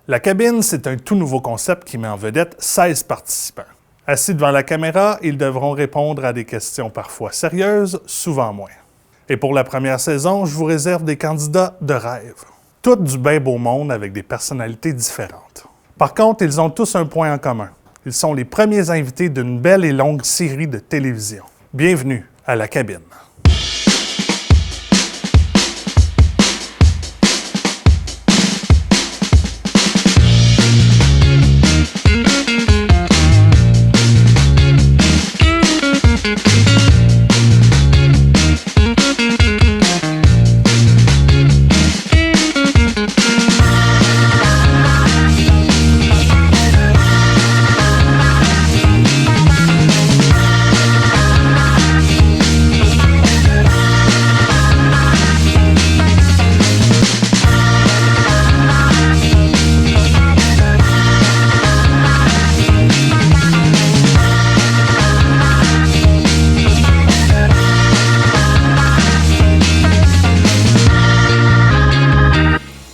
La cabine, c'est un tout nouveau concept qui met en vedette 16 participants. Assis devant la caméra, ils devront répondre à des questions parfois sérieuses, souvent moins. Et pour la première saison, je vous réserve des candidats de rêve. Toutes du bien beau monde avec des personnalités différentes. Par contre, ils ont tous un point en commun. Ils sont les premiers invités d'une belle et longue série de télévision. Bienvenue à la cabine.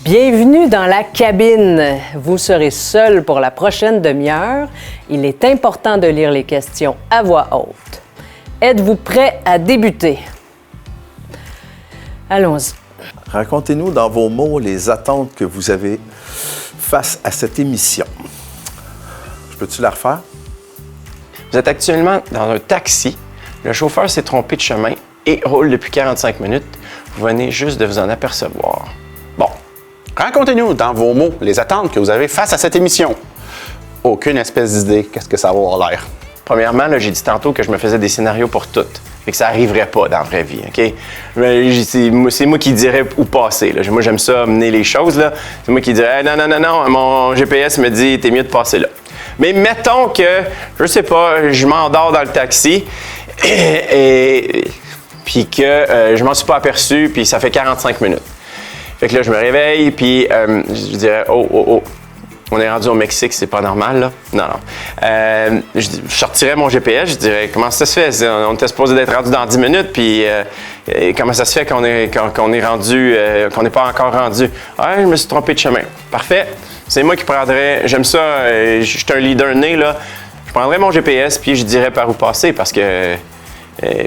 Bienvenue dans la cabine. Vous serez seul pour la prochaine demi-heure. Il est important de lire les questions à voix haute. Êtes-vous prêt à débuter? Allons-y. Racontez-nous dans vos mots les attentes que vous avez face à cette émission. Je peux-tu la refaire? Vous êtes actuellement dans un taxi. Le chauffeur s'est trompé de chemin et roule depuis 45 minutes. Vous venez juste de vous en apercevoir. Bon. Racontez-nous dans vos mots les attentes que vous avez face à cette émission. Aucune espèce d'idée, qu'est-ce que ça va avoir l'air? Premièrement, là, j'ai dit tantôt que je me faisais des scénarios pour toutes. Fait que ça n'arriverait pas dans la vraie vie, OK? C'est moi qui dirais où passer. Là. Moi, j'aime ça mener les choses. Là. C'est moi qui dirais hey, non, mon GPS me dit t'es mieux de passer là. Mais mettons que, je sais pas, je m'endors dans le taxi puis que je m'en suis pas aperçu, puis ça fait 45 minutes. Fait que là, je me réveille, puis je dirais oh, on est rendu au Mexique, c'est pas normal, là. Non. Je sortirais mon GPS, je dirais comment ça se fait? On était supposé d'être rendu dans 10 minutes, puis comment ça se fait qu'on est rendu, qu'on n'est pas encore rendu? Ah, je me suis trompé de chemin. Parfait. C'est moi qui prendrais, j'aime ça, je suis un leader né, là. Je prendrais mon GPS, puis je dirais par où passer, parce que.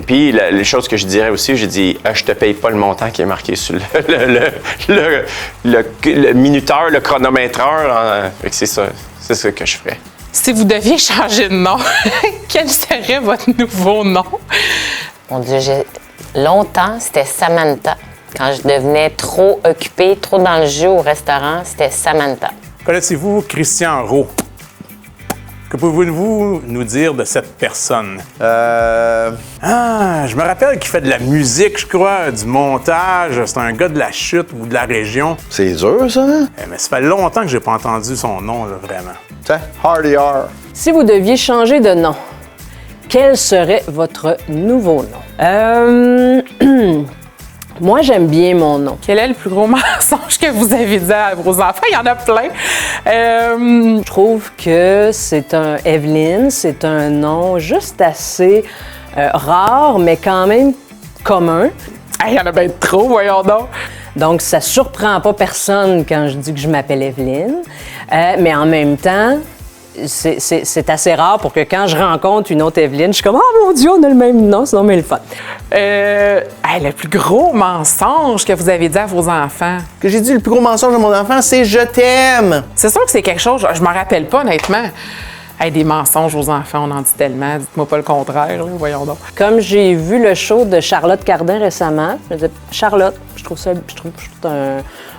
Puis, les choses que je dirais aussi, je dis je te paye pas le montant qui est marqué sur le minuteur, le chronométreur. C'est ça que je ferais. Si vous deviez changer de nom, quel serait votre nouveau nom? Mon Dieu, longtemps, c'était Samantha. Quand je devenais trop occupée, trop dans le jeu au restaurant, c'était Samantha. Connaissez-vous Christian Rowe? Que pouvez-vous nous dire de cette personne? Je me rappelle qu'il fait de la musique, je crois, du montage. C'est un gars de la chute ou de la région. C'est dur, ça, hein? Mais ça fait longtemps que j'ai pas entendu son nom, là, vraiment. Tiens, Hardy R. Si vous deviez changer de nom, quel serait votre nouveau nom? Moi, j'aime bien mon nom. Quel est le plus gros mensonge que vous avez dit à vos enfants? Il y en a plein. Je trouve que c'est un Evelyne, c'est un nom juste assez rare, mais quand même commun. Il y en a bien trop, voyons donc. Donc, ça surprend pas personne quand je dis que je m'appelle Evelyne. Mais en même temps, c'est assez rare pour que quand je rencontre une autre Evelyne, je suis comme « Oh mon Dieu, on a le même nom, c'est donc bien le fun. » Le plus gros mensonge que vous avez dit à vos enfants? Que j'ai dit le plus gros mensonge de mon enfant, c'est « Je t'aime ». C'est sûr que c'est quelque chose, je m'en rappelle pas honnêtement. Des mensonges aux enfants, on en dit tellement. Dites-moi pas le contraire, là, voyons donc. Comme j'ai vu le show de Charlotte Cardin récemment, je me disais « Charlotte », je trouve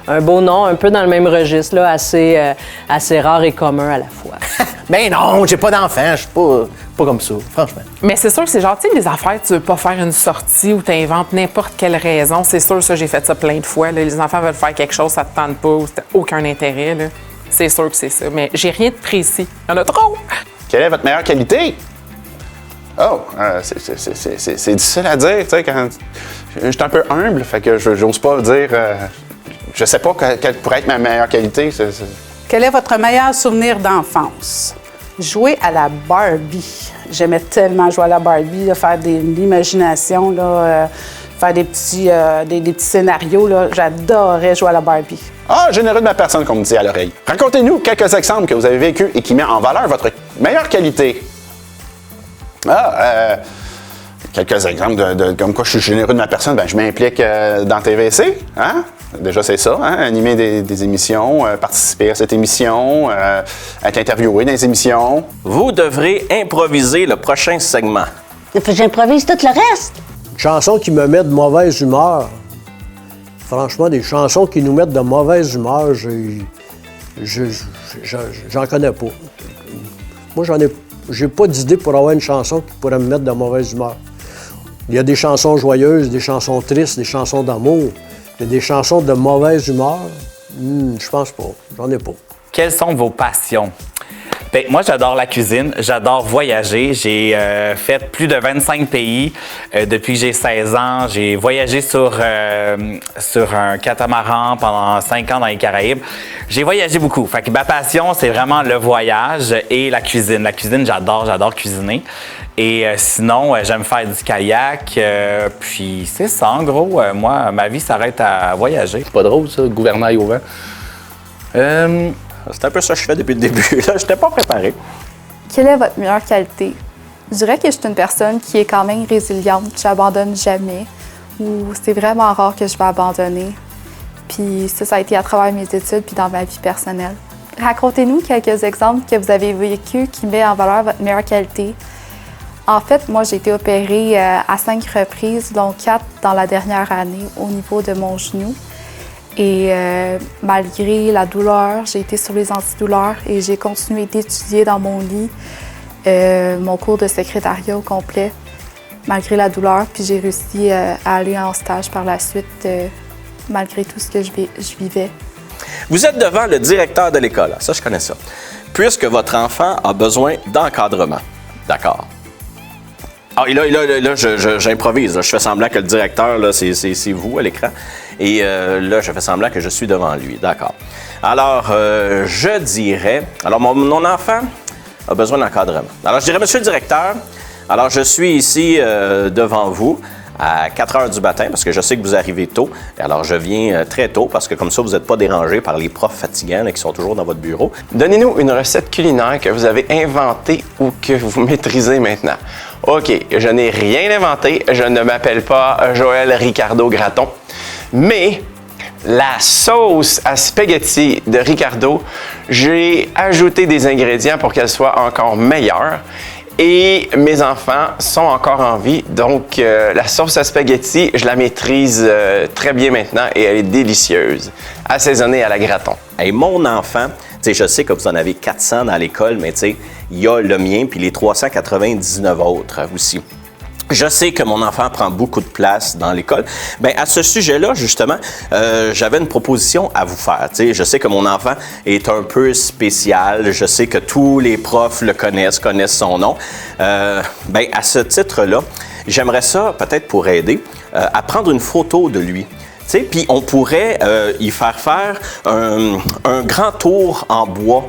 un beau nom, un peu dans le même registre, là, assez rare et commun à la fois. Ben non, j'ai pas d'enfant, je suis pas comme ça, franchement. Mais c'est sûr que c'est gentil, les affaires, tu veux pas faire une sortie ou tu inventes n'importe quelle raison. C'est sûr, ça, j'ai fait ça plein de fois. Là. Les enfants veulent faire quelque chose, ça te tente pas ou t'as aucun intérêt. Là. C'est sûr que c'est ça, mais j'ai rien de précis. Il y en a trop! Quelle est votre meilleure qualité? Oh, c'est difficile à dire, tu sais, quand... Je suis un peu humble, fait que j'ose pas dire... je sais pas quelle pourrait être ma meilleure qualité. Quel est votre meilleur souvenir d'enfance? Jouer à la Barbie. J'aimais tellement jouer à la Barbie, là, faire de l'imagination, faire des petits scénarios. Là. J'adorais jouer à la Barbie. Ah, généreux de ma personne, qu'on me dit à l'oreille. Racontez-nous quelques exemples que vous avez vécus et qui mettent en valeur votre meilleure qualité. Quelques exemples de comme quoi je suis généreux de ma personne. Ben, je m'implique dans TVC. Hein? Déjà, c'est ça. Hein? Animer des émissions, participer à cette émission, être interviewé dans les émissions. Vous devrez improviser le prochain segment. J'improvise tout le reste. Une chanson qui me met de mauvaise humeur. Franchement, des chansons qui nous mettent de mauvaise humeur, j'en connais pas. Moi, j'ai pas d'idée pour avoir une chanson qui pourrait me mettre de mauvaise humeur. Il y a des chansons joyeuses, des chansons tristes, des chansons d'amour. Mais des chansons de mauvaise humeur, je pense pas. J'en ai pas. Quelles sont vos passions? Bien, moi, j'adore la cuisine, j'adore voyager. J'ai fait plus de 25 pays depuis que j'ai 16 ans. J'ai voyagé sur un catamaran pendant 5 ans dans les Caraïbes. J'ai voyagé beaucoup. Fait que ma passion, c'est vraiment le voyage et la cuisine. La cuisine, j'adore cuisiner. Et sinon, j'aime faire du kayak. Puis c'est ça, en gros. Moi, ma vie s'arrête à voyager. C'est pas drôle, ça, le gouvernail au vent. C'est un peu ça que je fais depuis le début. Là, j'étais pas préparé. Quelle est votre meilleure qualité? Je dirais que je suis une personne qui est quand même résiliente. Je n'abandonne jamais. Ou c'est vraiment rare que je vais abandonner. Puis ça a été à travers mes études puis dans ma vie personnelle. Racontez-nous quelques exemples que vous avez vécus qui mettent en valeur votre meilleure qualité. En fait, moi, j'ai été opérée à 5 reprises, dont 4 dans la dernière année au niveau de mon genou. Et malgré la douleur, j'ai été sur les antidouleurs et j'ai continué d'étudier dans mon lit mon cours de secrétariat au complet, malgré la douleur. Puis j'ai réussi à aller en stage par la suite, malgré tout ce que je vivais. Vous êtes devant le directeur de l'école. Ça, je connais ça. Puisque votre enfant a besoin d'encadrement. D'accord. Ah, et là, j'improvise. Je fais semblant que le directeur, là, c'est vous à l'écran. Et là, je fais semblant que je suis devant lui. D'accord. Alors, je dirais... Alors, mon enfant a besoin d'encadrement. Alors, je dirais, monsieur le directeur, alors je suis ici devant vous à 4 heures du matin parce que je sais que vous arrivez tôt. Alors, je viens très tôt parce que comme ça, vous n'êtes pas dérangé par les profs fatigants là, qui sont toujours dans votre bureau. Donnez-nous une recette culinaire que vous avez inventée ou que vous maîtrisez maintenant. OK, je n'ai rien inventé. Je ne m'appelle pas Joël Ricardo Gratton. Mais la sauce à spaghetti de Ricardo, j'ai ajouté des ingrédients pour qu'elle soit encore meilleure. Et mes enfants sont encore en vie, donc la sauce à spaghetti, je la maîtrise très bien maintenant et elle est délicieuse, assaisonnée à la Gratton. Et mon enfant, tu sais, je sais que vous en avez 400 dans l'école, mais tu sais, il y a le mien puis les 399 autres aussi. Je sais que mon enfant prend beaucoup de place dans l'école. Bien, à ce sujet-là, justement, j'avais une proposition à vous faire. Tu sais, je sais que mon enfant est un peu spécial. Je sais que tous les profs le connaissent son nom. Bien, à ce titre-là, j'aimerais ça, peut-être pour aider, à prendre une photo de lui. Puis on pourrait y faire un grand tour en bois.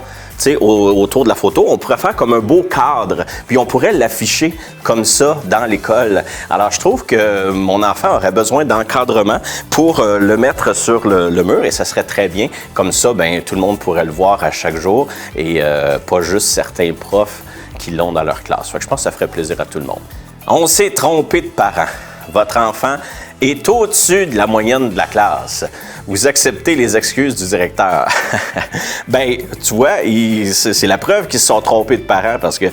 Autour de la photo, on pourrait faire comme un beau cadre, puis on pourrait l'afficher comme ça dans l'école. Alors, je trouve que mon enfant aurait besoin d'encadrement pour le mettre sur le mur, et ça serait très bien. Comme ça, ben tout le monde pourrait le voir à chaque jour, et pas juste certains profs qui l'ont dans leur classe. Fait que je pense que ça ferait plaisir à tout le monde. On s'est trompé de parents. Votre enfant est au-dessus de la moyenne de la classe. Vous acceptez les excuses du directeur. Ben, tu vois, c'est la preuve qu'ils se sont trompés de parents parce que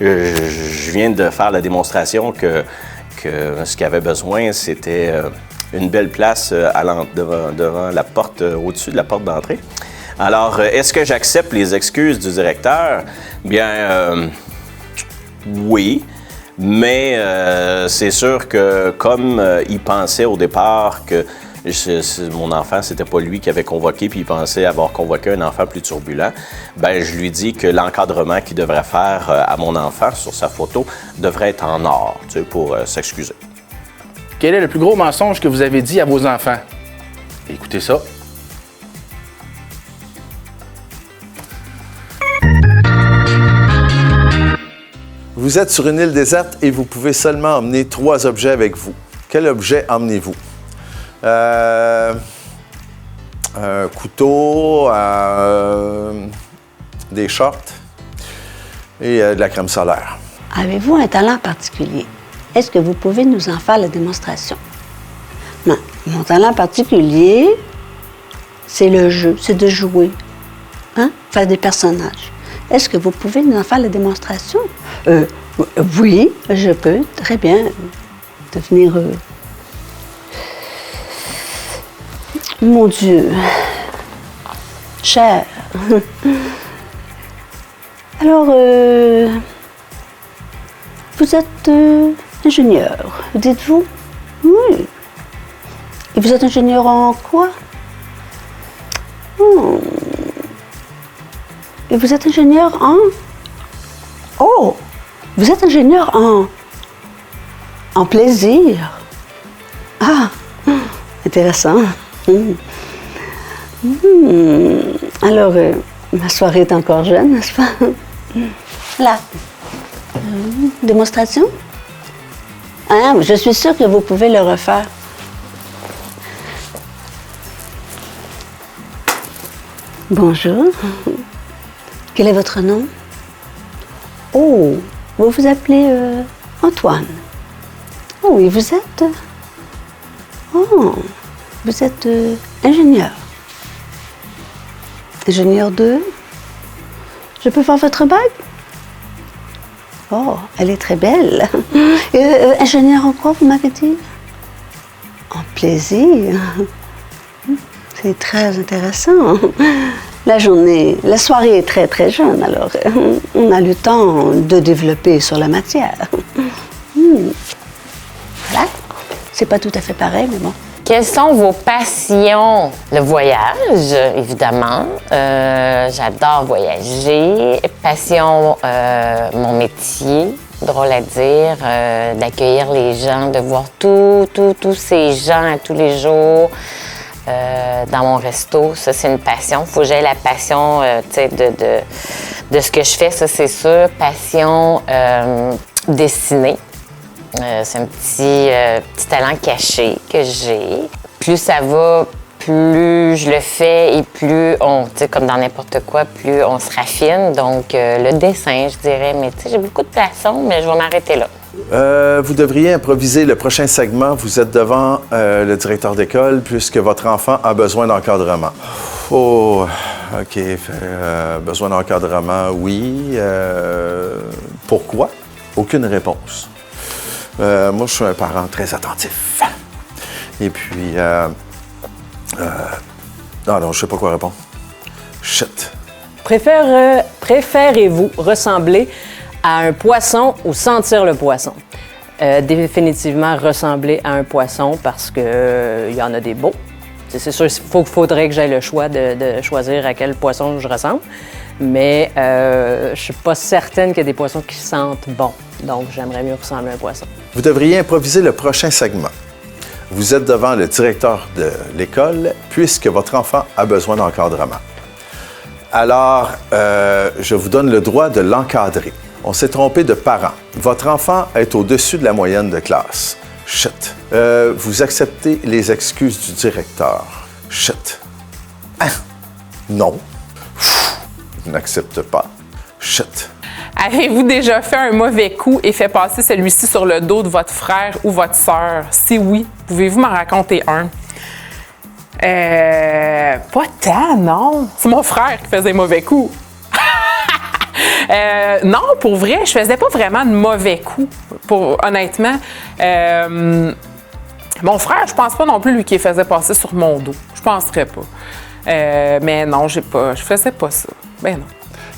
je viens de faire la démonstration que ce qu'il avait besoin, c'était une belle place devant la porte, au-dessus de la porte d'entrée. Alors, est-ce que j'accepte les excuses du directeur? Bien, oui. Mais c'est sûr que comme il pensait au départ que mon enfant, c'était pas lui qui avait convoqué, puis il pensait avoir convoqué un enfant plus turbulent, ben je lui dis que l'encadrement qu'il devrait faire à mon enfant sur sa photo devrait être en or, tu sais, pour s'excuser. Quel est le plus gros mensonge que vous avez dit à vos enfants? Écoutez ça. Vous êtes sur une île déserte et vous pouvez seulement emmener 3 objets avec vous. Quel objet emmenez-vous? un couteau, des shorts et de la crème solaire. Avez-vous un talent particulier? Est-ce que vous pouvez nous en faire la démonstration? Non. Mon talent particulier, c'est le jeu, c'est de jouer. Hein? Faire des personnages. Est-ce que vous pouvez nous en faire la démonstration? Oui, je peux très bien devenir... Mon Dieu, cher. Alors, vous êtes ingénieur, dites-vous? Oui. Et vous êtes ingénieur en quoi? Et vous êtes ingénieur en... Oh! Vous êtes ingénieur en plaisir. Ah! Intéressant. Alors, ma soirée est encore jeune, n'est-ce pas? Là. Démonstration? Hein? Je suis sûre que vous pouvez le refaire. Bonjour. Quel est votre nom? Oh, vous vous appelez Antoine. Oh, et vous êtes... Oh, vous êtes ingénieur. Ingénieur de... Je peux voir votre bague? Oh, elle est très belle. Ingénieur en quoi, vous m'avez dit? En plaisir. C'est très intéressant. La soirée est très, très jeune, alors on a le temps de développer sur la matière. Voilà. C'est pas tout à fait pareil, mais bon. Quelles sont vos passions? Le voyage, évidemment. J'adore voyager. Passion, mon métier, drôle à dire, d'accueillir les gens, de voir tous ces gens tous les jours dans mon resto. Ça, c'est une passion. Il faut que j'aie la passion de ce que je fais, ça, c'est sûr. Passion dessiner. C'est un petit talent caché que j'ai. Plus ça va, plus je le fais et plus comme dans n'importe quoi, plus on se raffine. Donc, le dessin, je dirais. Mais j'ai beaucoup de passion, mais je vais m'arrêter là. Vous devriez improviser le prochain segment. Vous êtes devant le directeur d'école puisque votre enfant a besoin d'encadrement. Oh, OK. Besoin d'encadrement, oui. Pourquoi? Aucune réponse. Moi, je suis un parent très attentif. Et puis, non, je sais pas quoi répondre. Shit. Préférez-vous ressembler à un poisson ou sentir le poisson? Définitivement ressembler à un poisson parce que y en a des beaux. C'est sûr, il faudrait que j'aie le choix de choisir à quel poisson je ressemble. Mais je suis pas certaine qu'il y a des poissons qui sentent bon. Donc, j'aimerais mieux ressembler à un poisson. Vous devriez improviser le prochain segment. Vous êtes devant le directeur de l'école puisque votre enfant a besoin d'encadrement. Alors, je vous donne le droit de l'encadrer. On s'est trompé de parent. Votre enfant est au-dessus de la moyenne de classe. Chut. Vous acceptez les excuses du directeur. Chut. Ah. Non. Je n'accepte pas. Chut. Avez-vous déjà fait un mauvais coup et fait passer celui-ci sur le dos de votre frère ou votre sœur? Si oui, pouvez-vous m'en raconter un? Pas tant, non. C'est mon frère qui faisait mauvais coups. Non, pour vrai, je faisais pas vraiment de mauvais coups, honnêtement. Mon frère, je pense pas non plus, lui, qui faisait passer sur mon dos. Je penserais pas. Mais non, je faisais pas ça. Ben non.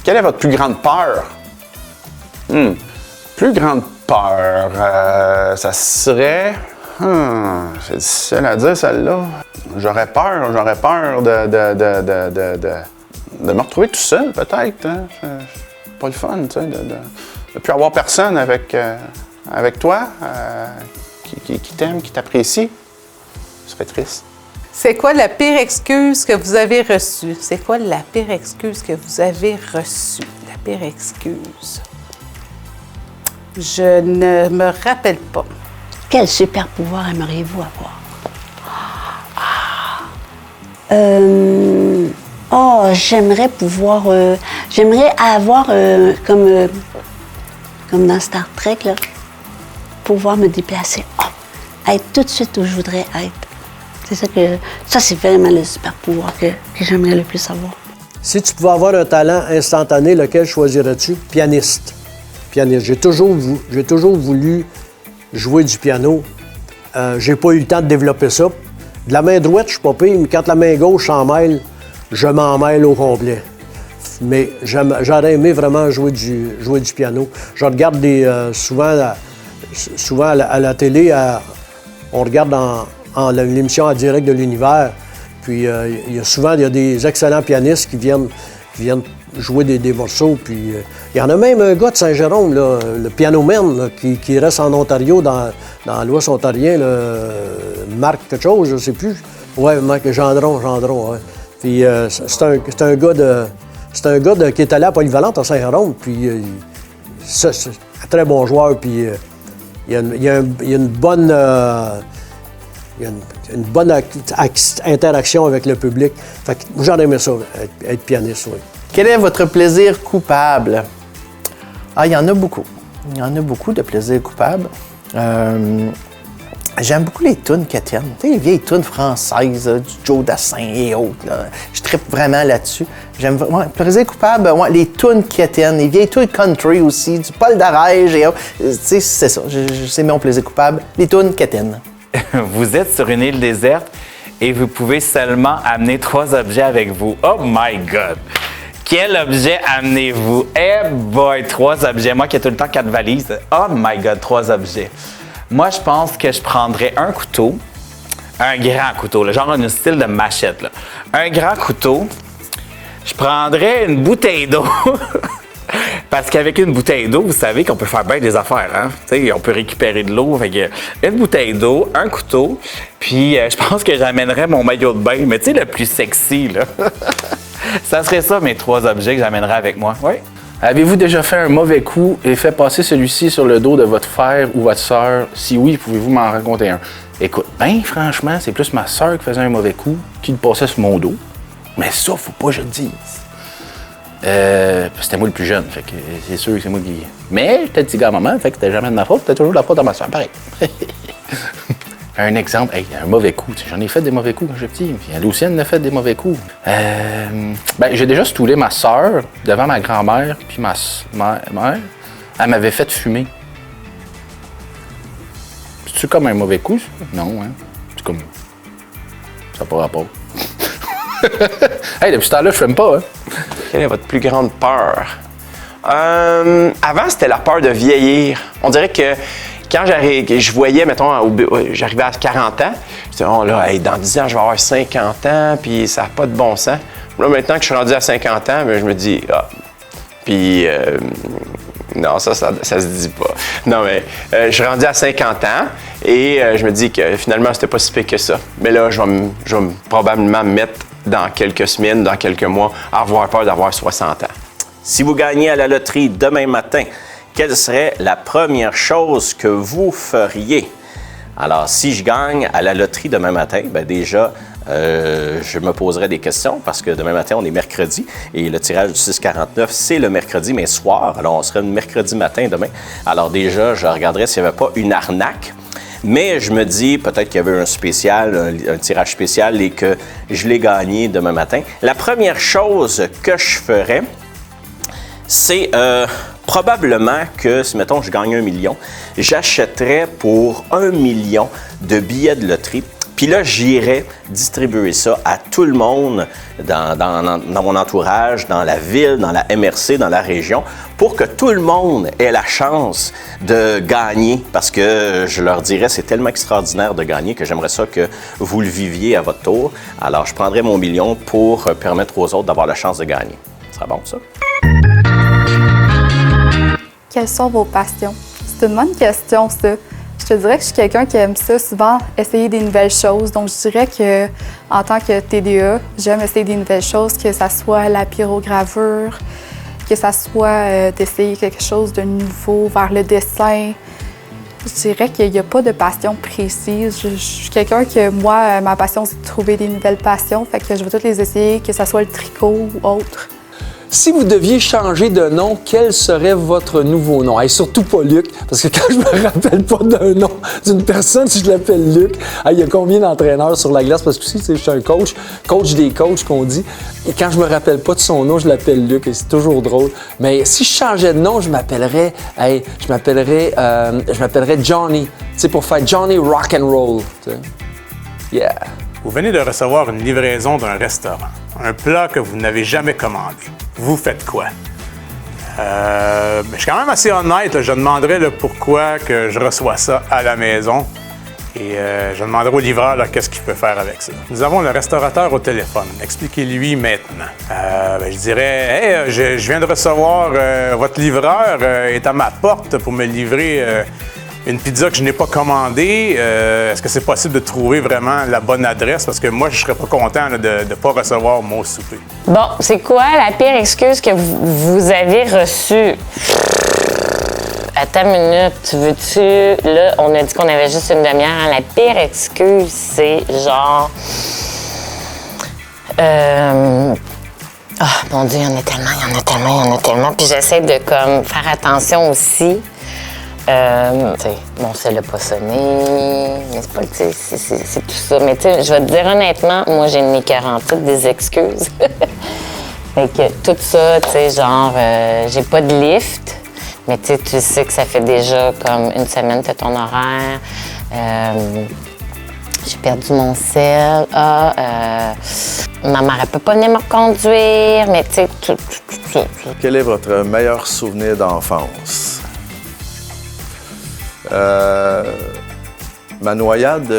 Quelle est votre plus grande peur? Plus grande peur, ça serait... c'est difficile à dire, celle-là. J'aurais peur de me retrouver tout seul, peut-être. Hein? C'est pas le fun, tu sais, de plus avoir personne avec toi qui t'aime, qui t'apprécie. Ce serait triste. C'est quoi la pire excuse que vous avez reçue? C'est quoi la pire excuse que vous avez reçue? La pire excuse. Je ne me rappelle pas. Quel super pouvoir aimeriez-vous avoir? J'aimerais pouvoir... j'aimerais avoir, comme dans Star Trek, là, pouvoir me déplacer. Être tout de suite où je voudrais être. C'est ça que... Ça, c'est vraiment le super pouvoir que j'aimerais le plus avoir. Si tu pouvais avoir un talent instantané, lequel choisirais-tu? Pianiste. Pianiste. J'ai toujours voulu jouer du piano. J'ai pas eu le temps de développer ça. De la main droite, je suis pas pire, mais quand la main gauche s'en mêle, je m'en mêle au complet. Mais j'aurais aimé vraiment jouer du piano. Je regarde souvent à la télé, on regarde l'émission En direct de l'univers. Puis il y a des excellents pianistes qui viennent jouer des morceaux. Puis il y en a même un gars de Saint-Jérôme, là, le pianoman, là, qui reste en Ontario, dans l'Ouest ontarien, Marc quelque chose, je ne sais plus. Oui, Marc Gendron, ouais. Puis c'est un gars qui est allé à Polyvalente à Saint-Jérôme. Puis c'est un très bon joueur. Puis il y a une bonne... Il y a une bonne interaction avec le public. Fait que j'aurais aimé ça, être pianiste, oui. Quel est votre plaisir coupable? Il y en a beaucoup. Il y en a beaucoup de plaisirs coupables. J'aime beaucoup les tunes chrétiennes. Tu sais, les vieilles tunes françaises, du Joe Dassin et autres. Là. Je trippe vraiment là-dessus. J'aime vraiment. Plaisir coupable, les tunes chrétiennes, les vieilles tunes country aussi, du Paul Darège et autres. Tu sais, c'est ça. C'est mon plaisir coupable. Les tunes chrétiennes. Vous êtes sur une île déserte et vous pouvez seulement amener 3 objets avec vous. Oh my God! Quel objet amenez-vous? Eh boy, 3 objets. Moi qui ai tout le temps 4 valises. Oh my God, 3 objets. Moi, je pense que je prendrais un couteau, un grand couteau, là, genre un style de machette. Là. Un grand couteau. Je prendrais une bouteille d'eau. Parce qu'avec une bouteille d'eau, vous savez qu'on peut faire bien des affaires. Hein? T'sais, on peut récupérer de l'eau. Fait que une bouteille d'eau, un couteau, puis je pense que j'amènerais mon maillot de bain, mais tu sais, le plus sexy. Là. Ça serait ça, mes 3 objets que j'amènerais avec moi. Oui. Avez-vous déjà fait un mauvais coup et fait passer celui-ci sur le dos de votre frère ou votre sœur? Si oui, pouvez-vous m'en raconter un? Écoute, franchement, c'est plus ma sœur qui faisait un mauvais coup qui le passait sur mon dos. Mais ça, faut pas que je le dise. C'était moi le plus jeune, fait que c'est sûr que c'est moi qui... Mais j'étais le petit gars à maman, fait que c'était jamais de ma faute, c'était toujours de la faute de ma soeur, pareil. Un exemple, un mauvais coup, j'en ai fait des mauvais coups quand j'étais petit, puis Lucienne a fait des mauvais coups. J'ai déjà stoulé ma soeur devant ma grand-mère, puis ma mère, elle m'avait fait fumer. C'est-tu comme un mauvais coup, ça? Non, hein? C'est comme... Ça n'a pas rapport. Hey, depuis ce temps-là, je fume pas, hein? Quelle est votre plus grande peur? Avant, c'était la peur de vieillir. On dirait que quand je voyais, mettons, j'arrivais à 40 ans, je disais, oh là, hey, dans 10 ans, je vais avoir 50 ans, puis ça n'a pas de bon sens. Là, maintenant que je suis rendu à 50 ans, je me dis, puis non, ça se dit pas. Non, mais je suis rendu à 50 ans et je me dis que finalement, c'était pas si pire que ça. Mais là, je vais probablement me mettre dans quelques semaines, dans quelques mois, à avoir peur d'avoir 60 ans. Si vous gagnez à la loterie demain matin, quelle serait la première chose que vous feriez? Alors, si je gagne à la loterie demain matin, bien déjà, je me poserai des questions parce que demain matin, on est mercredi et le tirage du 649, c'est le mercredi, mais soir. Alors, on serait le mercredi matin demain. Alors déjà, je regarderai s'il n'y avait pas une arnaque. Mais je me dis, peut-être qu'il y avait un spécial, un tirage spécial et que je l'ai gagné demain matin. La première chose que je ferais, c'est probablement que, si, mettons, je gagne 1 million, j'achèterais pour 1 million de billets de loterie. Puis là, j'irais distribuer ça à tout le monde dans mon entourage, dans la ville, dans la MRC, dans la région, pour que tout le monde ait la chance de gagner. Parce que je leur dirais, c'est tellement extraordinaire de gagner que j'aimerais ça que vous le viviez à votre tour. Alors, je prendrais mon million pour permettre aux autres d'avoir la chance de gagner. Ça sera bon, ça? Quelles sont vos passions? C'est une bonne question, ça. Je te dirais que je suis quelqu'un qui aime ça, souvent essayer des nouvelles choses. Donc, je dirais que en tant que TDA, j'aime essayer des nouvelles choses, que ça soit la pyrogravure, que ça soit d'essayer quelque chose de nouveau vers le dessin. Je dirais qu'il n'y a pas de passion précise. Je suis quelqu'un que, moi, ma passion, c'est de trouver des nouvelles passions. Fait que je veux toutes les essayer, que ce soit le tricot ou autre. Si vous deviez changer de nom, quel serait votre nouveau nom? Et surtout pas Luc, parce que quand je me rappelle pas d'un nom d'une personne, si je l'appelle Luc, il y a combien d'entraîneurs sur la glace? Parce que si je suis un coach des coachs qu'on dit, et quand je me rappelle pas de son nom, je l'appelle Luc, et c'est toujours drôle. Mais si je changeais de nom, je m'appellerais Johnny, tu sais, pour faire Johnny Rock and Roll. T'sais. Yeah. Vous venez de recevoir une livraison d'un restaurant, un plat que vous n'avez jamais commandé. Vous faites quoi? Je suis quand même assez honnête. Là. Je demanderais le pourquoi que je reçois ça à la maison. Et je demanderai au livreur qu'est-ce qu'il peut faire avec ça. Nous avons le restaurateur au téléphone. Expliquez-lui maintenant. Je dirais, hey, je viens de recevoir votre livreur est à ma porte pour me livrer une pizza que je n'ai pas commandée. Est-ce que c'est possible de trouver vraiment la bonne adresse? Parce que moi, je ne serais pas content là, de ne pas recevoir mon souper. Bon, c'est quoi la pire excuse que vous avez reçue? Attends une minute, veux-tu... Là, on a dit qu'on avait juste une demi-heure. Hein? La pire excuse, c'est genre... Oh, mon Dieu, il y en a tellement. Puis j'essaie de comme faire attention aussi. Mon sel n'a pas sonné, c'est tout ça. Mais tu sais, je vais te dire honnêtement, moi, j'ai une toutes des excuses. Fait que tout ça, tu sais, genre, j'ai pas de lift, mais tu sais que ça fait déjà comme une semaine que ton horaire. J'ai perdu mon sel. Ma mère, elle peut pas venir me reconduire, mais tu sais, tout ça. Quel est votre meilleur souvenir d'enfance? Ma noyade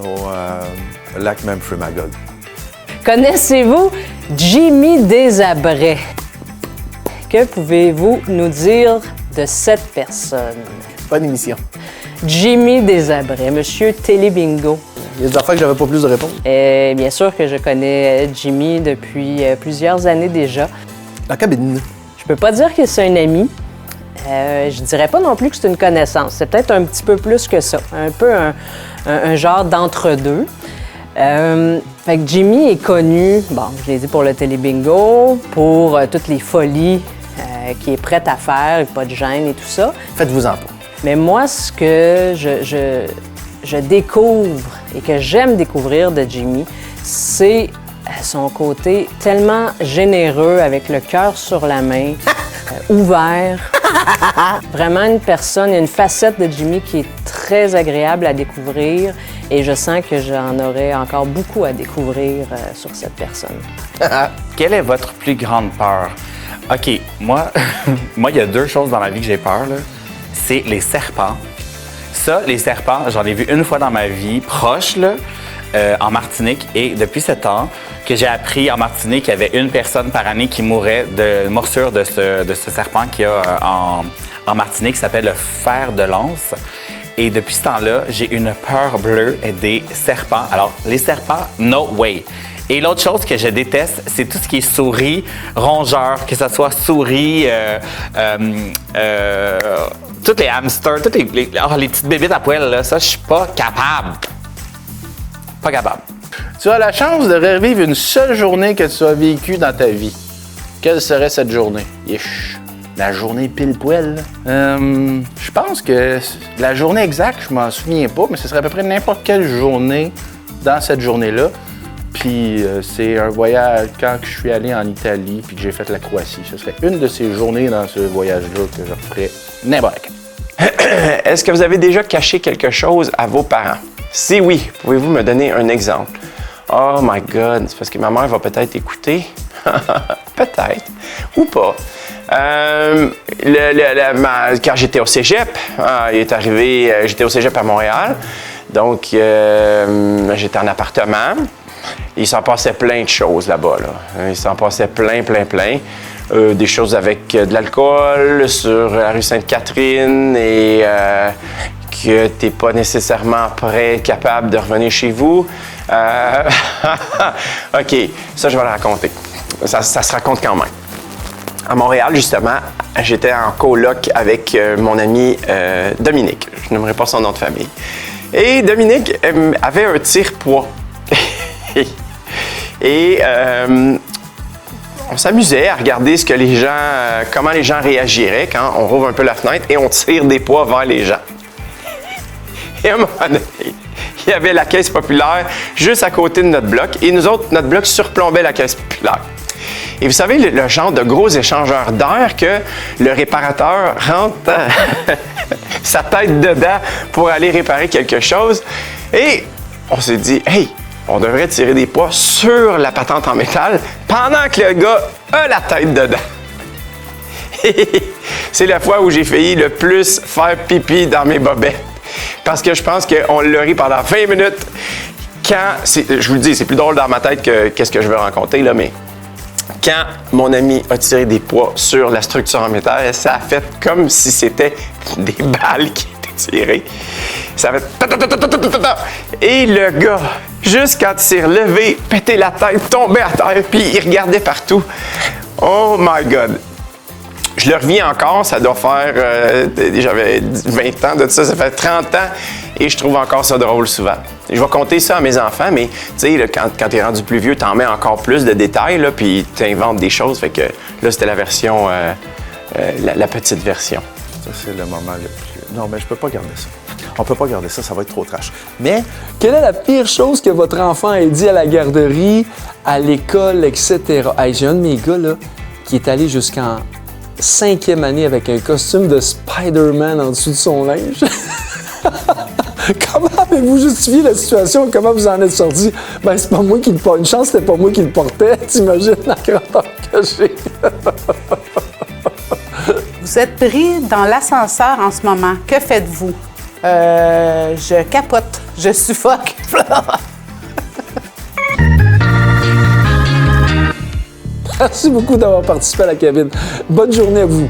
au lac Memphremagog. Connaissez-vous Jimmy Desabrais? Que pouvez-vous nous dire de cette personne? Bonne émission. Jimmy Desabrais, Monsieur Télébingo. Il y a des affaires que j'avais pas plus de réponses. Bien sûr que je connais Jimmy depuis plusieurs années déjà. La cabine. Je peux pas dire que c'est un ami. Je dirais pas non plus que c'est une connaissance. C'est peut-être un petit peu plus que ça. Un peu un genre d'entre-deux. Fait que Jimmy est connu, bon, je l'ai dit pour le Télébingo, pour toutes les folies qu'il est prêt à faire, pas de gêne et tout ça. Faites-vous-en pas. Mais moi, ce que je découvre et que j'aime découvrir de Jimmy, c'est son côté tellement généreux, avec le cœur sur la main, ouvert. Vraiment une personne, une facette de Jimmy qui est très agréable à découvrir et je sens que j'en aurais encore beaucoup à découvrir sur cette personne. Quelle est votre plus grande peur? OK, moi, il y a deux choses dans ma vie que j'ai peur, là. C'est les serpents. Ça, les serpents, j'en ai vu une fois dans ma vie, proche, là, en Martinique. Et depuis ce temps que j'ai appris en Martinique qu'il y avait une personne par année qui mourait de morsure de ce serpent qu'il y a en Martinique, qui s'appelle le fer de lance. Et depuis ce temps-là, j'ai une peur bleue des serpents. Alors, les serpents, no way. Et l'autre chose que je déteste, c'est tout ce qui est souris, rongeurs, que ce soit souris, tous les hamsters, toutes les petites bébites à poil, là, ça, je suis pas capable. Pas capable. Tu as la chance de revivre une seule journée que tu as vécue dans ta vie. Quelle serait cette journée? Yesh. La journée pile-poil. Je pense que la journée exacte, je m'en souviens pas, mais ce serait à peu près n'importe quelle journée dans cette journée-là. Puis c'est un voyage quand je suis allé en Italie puis que j'ai fait la Croatie. Ce serait une de ces journées dans ce voyage-là que je ferais n'importe quand. Est-ce que vous avez déjà caché quelque chose à vos parents? Si oui, pouvez-vous me donner un exemple? Oh my God, c'est parce que ma mère va peut-être écouter. Peut-être. Ou pas. Quand j'étais au cégep, il est arrivé, j'étais au cégep à Montréal. Donc, j'étais en appartement. Il s'en passait plein de choses là-bas. Là. Il s'en passait plein. Des choses avec de l'alcool sur la rue Sainte-Catherine et que t'es pas nécessairement prêt, capable de revenir chez vous. OK, ça, je vais le raconter. Ça se raconte quand même. À Montréal, justement, j'étais en coloc avec mon ami Dominique. Je n'aimerais pas son nom de famille. Et Dominique avait un tire-poids. Et on s'amusait à regarder comment les gens réagiraient quand on rouvre un peu la fenêtre et on tire des poids vers les gens. Et à un moment donné, il y avait la caisse populaire juste à côté de notre bloc et nous autres, notre bloc surplombait la caisse populaire. Et vous savez, le genre de gros échangeur d'air que le réparateur rentre sa tête dedans pour aller réparer quelque chose. Et on s'est dit, hey, on devrait tirer des poids sur la patente en métal pendant que le gars a la tête dedans. C'est la fois où j'ai failli le plus faire pipi dans mes bobettes. Parce que je pense qu'on l'a ri pendant 20 minutes. Je vous le dis, c'est plus drôle dans ma tête que qu'est-ce que je veux raconter, là, mais quand mon ami a tiré des poids sur la structure en métal, ça a fait comme si c'était des balles qui étaient tirées. Ça a fait... Et le gars, juste quand il s'est relevé, pété la tête, tombé à terre, puis il regardait partout. Oh my God! Je le reviens encore, ça doit faire... j'avais 20 ans de ça fait 30 ans, et je trouve encore ça drôle souvent. Je vais compter ça à mes enfants, mais tu sais, quand tu es rendu plus vieux, tu en mets encore plus de détails, là, puis tu inventes des choses. Fait que là, c'était la version, la petite version. Ça, c'est le moment le plus... Non, mais je peux pas garder ça. On peut pas garder ça, ça va être trop trash. Mais... Quelle est la pire chose que votre enfant ait dit à la garderie, à l'école, etc.? Hey, j'ai un de mes gars, là, qui est allé jusqu'en 5e année avec un costume de Spider-Man en dessous de son linge. Comment avez-vous justifié la situation? Comment vous en êtes sorti? Ben, c'est pas moi qui le portais. Une chance, c'était pas moi qui le portais. T'imagines la grandeur que j'ai? Vous êtes pris dans l'ascenseur en ce moment. Que faites-vous? Je capote. Je suffoque. Merci beaucoup d'avoir participé à la cabine. Bonne journée à vous.